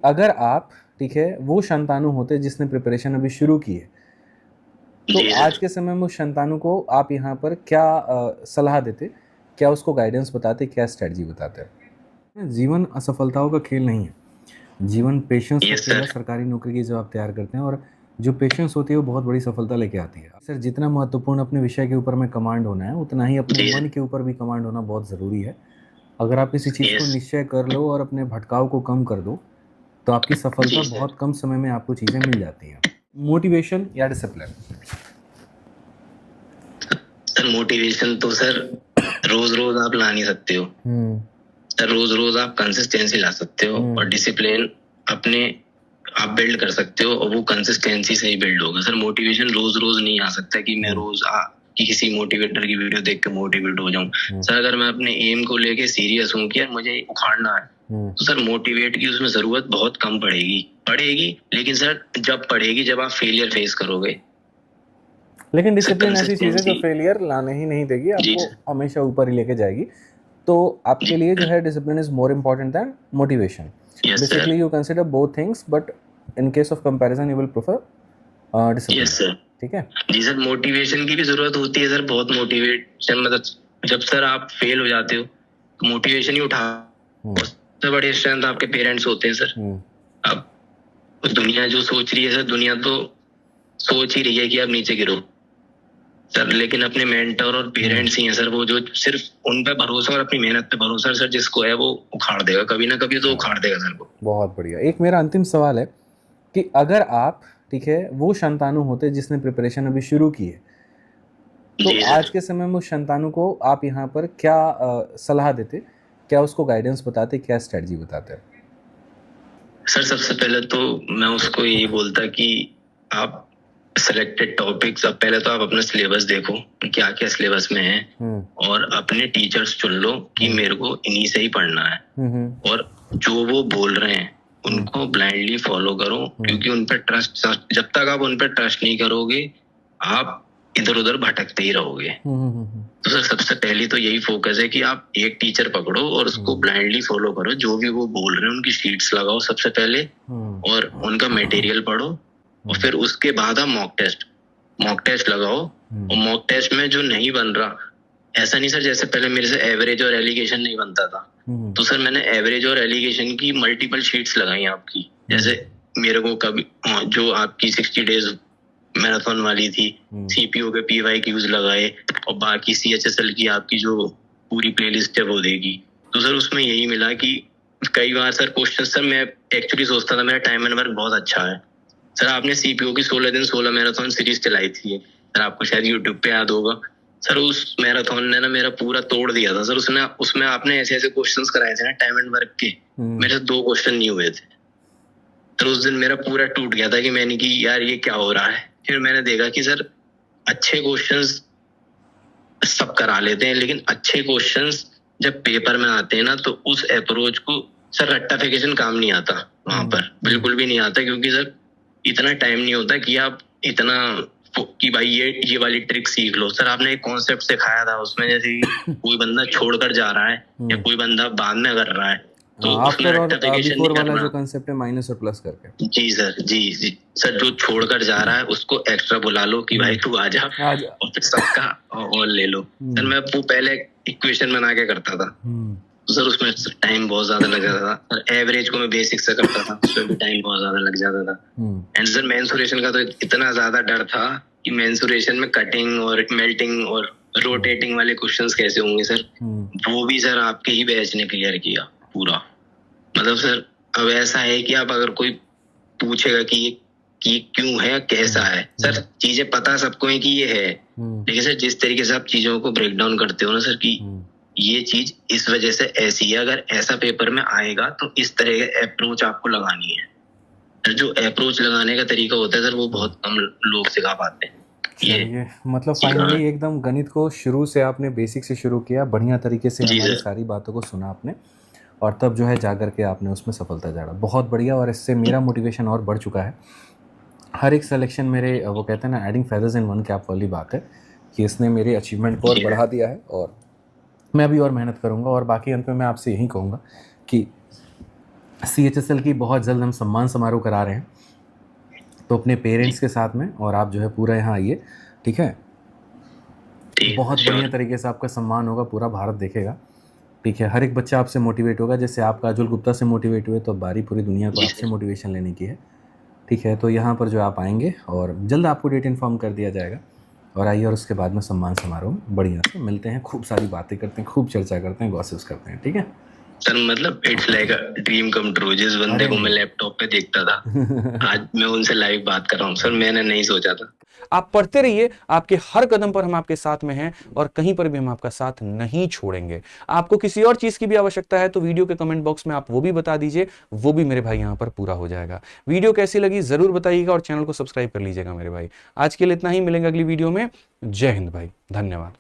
अगर आप, ठीक है, वो शंतानु होते जिसने प्रिपरेशन अभी शुरू की है, तो आज के समय में उस शंतानु को आप यहाँ पर क्या सलाह देते, क्या उसको गाइडेंस बताते, क्या स्ट्रेटजी बताते? जीवन असफलताओं का खेल नहीं है, जीवन पेशेंस का खेल है। सरकारी नौकरी की जब आप तैयार करते हैं, और जो पेशेंस होती है वो बहुत बड़ी सफलता लेके आती है। सर, जितना महत्वपूर्ण अपने विषय के ऊपर में कमांड होना है, उतना ही अपने मन के ऊपर भी कमांड होना बहुत ज़रूरी है। अगर आप किसी चीज़ को निश्चय कर लो और अपने भटकाव को कम कर दो, तो आपकी सफलता बहुत कम समय में आपको चीज़ें मिल जाती हैं। मोटिवेशन या डिसिप्लिन? सर, मोटिवेशन तो सर रोज रोज आप ला नहीं सकते हो सर। रोज रोज आप कंसिस्टेंसी ला सकते हो, और डिसिप्लिन अपने आप बिल्ड कर सकते हो, और वो कंसिस्टेंसी से ही बिल्ड होगा सर। मोटिवेशन रोज रोज नहीं आ सकता कि मैं रोज कि किसी मोटिवेटर की वीडियो देख के मोटिवेट हो जाऊं सर। अगर मैं अपने एम को लेके सीरियस हूँ कि यार मुझे उखाड़ना है, तो सर मोटिवेट की उसमें जरूरत बहुत कम पड़ेगी। लेकिन सर जब पड़ेगी, जब आप फेलियर फेस करोगे। लेकिन डिसिप्लिन ऐसी चीज है जो फेलियर लाने ही नहीं देगी, आपको हमेशा ऊपर ही लेके जाएगी। तो आपके लिए जो है discipline is more important then motivation. Basically you consider both things, but in case of comparison you will prefer discipline. ठीक है जी सर। मोटिवेशन की भी जरूरत होती है सर, बहुत मोटिवेशन। मतलब जब सर आप फेल हो जाते हो तो मोटिवेशन ही उठा, सबसे बड़ी स्ट्रेंथ आपके पेरेंट्स होते हैं सर। अब दुनिया जो सोच रही है सर, दुनिया तो सोच ही रही है कि आप नीचे गिरो सर, लेकिन अपने मेंटर और पेरेंट्स ही हैं सर, वो जो सिर्फ उन पे भरोसा और अपनी मेहनत पे भरोसा सर, जिसको है वो उखाड़ देगा, कभी ना कभी तो उखाड़ देगा सर वो। बहुत बढ़िया। एक मेरा अंतिम सवाल है कि अगर आप, ठीक है, वो शंतानु होते जिसने प्रिपरेशन अभी शुरू की है, तो आज के समय में उस शंतानु को आप यहाँ पर क्या सलाह देते, क्या उसको गाइडेंस बताते, क्या स्ट्रेटजी बताते? सर सबसे पहले तो मैं उसको यही बोलता कि आप सिलेक्टेड टॉपिक्स, अब पहले तो आप अपना सिलेबस देखो क्या क्या सिलेबस में है, और अपने टीचर्स चुन लो कि मेरे को इन्हीं से ही पढ़ना है, और जो वो बोल रहे हैं उनको ब्लाइंडली फॉलो करो, क्योंकि उन पर ट्रस्ट, जब तक आप उन पर ट्रस्ट नहीं करोगे आप इधर उधर भटकते ही रहोगे। तो सर सबसे पहली तो यही फोकस है कि आप एक टीचर पकड़ो और उसको ब्लाइंडली फॉलो करो, जो भी वो बोल रहे हैं उनकी शीट्स लगाओ सबसे पहले, और उनका मटेरियल पढ़ो, और फिर उसके बाद आप मॉक टेस्ट लगाओ। और मॉक टेस्ट में जो नहीं बन रहा, ऐसा नहीं सर जैसे पहले मेरे से एवरेज और एलिगेशन नहीं बनता था, तो सर मैंने एवरेज और एलिगेशन की मल्टीपल शीट्स लगाई आपकी। जैसे मेरे को कभी जो आपकी 60 डेज मैराथन वाली थी, सीपीओ के PYQs लगाए, और बाकी CHSL की आपकी जो पूरी प्लेलिस्ट है वो देगी। तो सर उसमें यही मिला कि कई बार सर क्वेश्चन, सर मैं एक्चुअली सोचता था मेरा टाइम एंड वर्क बहुत अच्छा है सर। आपने सीपीओ की 16 दिन 16 मैराथन सीरीज चलाई थी सर, आपको शायद यूट्यूब पे याद होगा सर। उस मैराथन ने ना मेरा पूरा तोड़ दिया था सर। उसमें आपने ऐसे ऐसे क्वेश्चंस कराए थे ना टाइम एंड वर्क के, मेरे से 2 क्वेश्चन नहीं हुए थे सर। उस दिन मेरा पूरा टूट गया था कि मैंने कि यार ये क्या हो रहा है। फिर मैंने देखा कि सर अच्छे क्वेश्चंस सब करा लेते हैं, लेकिन अच्छे क्वेश्चंस जब पेपर में आते हैं ना, तो उस अप्रोच को सर रट्टाफिकेशन काम नहीं आता वहां पर, बिल्कुल भी नहीं आता, क्योंकि सर इतना टाइम नहीं होता कि आप इतना कि भाई ये वाली ट्रिक सीख लो सर। आपने एक कॉन्सेप्ट सिखाया था उसमें, जैसे कोई बंदा छोड़कर जा रहा है या कोई बंदा बाद में कर रहा है, तो आफ्टर और बिफोर वाला जो कांसेप्ट है, माइनस और प्लस करके। जी सर, जी सर, जो छोड़कर जा रहा है उसको एक्स्ट्रा बुला लो कि भाई तू आजा, और फिर सबका और ले लो सर। मैं वो पहले इक्वेशन बना के करता था, तो सर उसमें टाइम बहुत ज्यादा लग जाता था सर। एवरेज को मैं बेसिक से करता था, उसमें भी टाइम बहुत ज्यादा लग जाता था। एंड सर मेंसुरेशन का तो इतना ज्यादा डर था कि मेंसुरेशन में कटिंग और मेल्टिंग और रोटेटिंग वाले क्वेश्चंस कैसे होंगे सर, वो भी सर आपके ही बैच ने क्लियर किया पूरा। मतलब सर अब ऐसा है कि आप अगर कोई पूछेगा कि क्यों है, कैसा है सर, चीजें पता सबको है कि ये है, लेकिन सर जिस तरीके से आप चीजों को ब्रेक डाउन करते हो ना सर, कि ये चीज इस वजह से ऐसी है, अगर ऐसा पेपर में आएगा तो इस तरह का अप्रोच आपको लगानी है सर। जो अप्रोच लगाने का तरीका होता है सर, वो बहुत कम लोग सिखा पाते हैं। ये मतलब फाइनली एकदम गणित को शुरू से आपने बेसिक से शुरू किया, बढ़िया तरीके से हमारी सारी बातों को सुना आपने, और तब जो है जा करके आपने उसमें सफलता झाड़ा। बहुत बढ़िया, और इससे मेरा मोटिवेशन और बढ़ चुका है। हर एक सिलेक्शन मेरे, वो कहते हैं ना, adding feathers in one cap वाली बात है, कि इसने मेरे अचीवमेंट को और बढ़ा दिया है, और मैं अभी और मेहनत करूँगा। और बाकी अंत में मैं आपसे यही कहूँगा कि CHSL की बहुत जल्द हम सम्मान समारोह करा रहे हैं, तो अपने पेरेंट्स के साथ में, और आप जो है पूरा यहाँ आइए, ठीक है। बहुत बढ़िया तरीके से आपका सम्मान होगा, पूरा भारत देखेगा, ठीक है। हर एक बच्चा आपसे मोटिवेट होगा, जैसे आप काजोल गुप्ता से मोटिवेट हुए, तो बारी पूरी दुनिया को आपसे मोटिवेशन लेने की है, ठीक है। तो यहाँ पर जो आप आएंगे और जल्द आपको डेट इन्फॉर्म कर दिया जाएगा, और आइए, और उसके बाद में सम्मान समारोह बढ़िया से मिलते हैं, खूब सारी बातें करते हैं, खूब चर्चा करते हैं, गॉसिप्स करते हैं, ठीक है सर। मतलब it's like a dream come true. जिस बंदे को मैं लैपटॉप पे देखता था आज मैं उनसे लाइव बात कर रहा हूँ सर, मैंने नहीं सोचा था। आप पढ़ते रहिए, आपके हर कदम पर हम आपके साथ में हैं और कहीं पर भी हम आपका साथ नहीं छोड़ेंगे। आपको किसी और चीज की भी आवश्यकता है तो वीडियो के कमेंट बॉक्स में आप वो भी बता दीजिए, वो भी मेरे भाई यहां पर पूरा हो जाएगा। वीडियो कैसी लगी जरूर बताइएगा और चैनल को सब्सक्राइब कर लीजिएगा मेरे भाई। आज के लिए इतना ही, मिलेंगे अगली वीडियो में। जय हिंद भाई, धन्यवाद।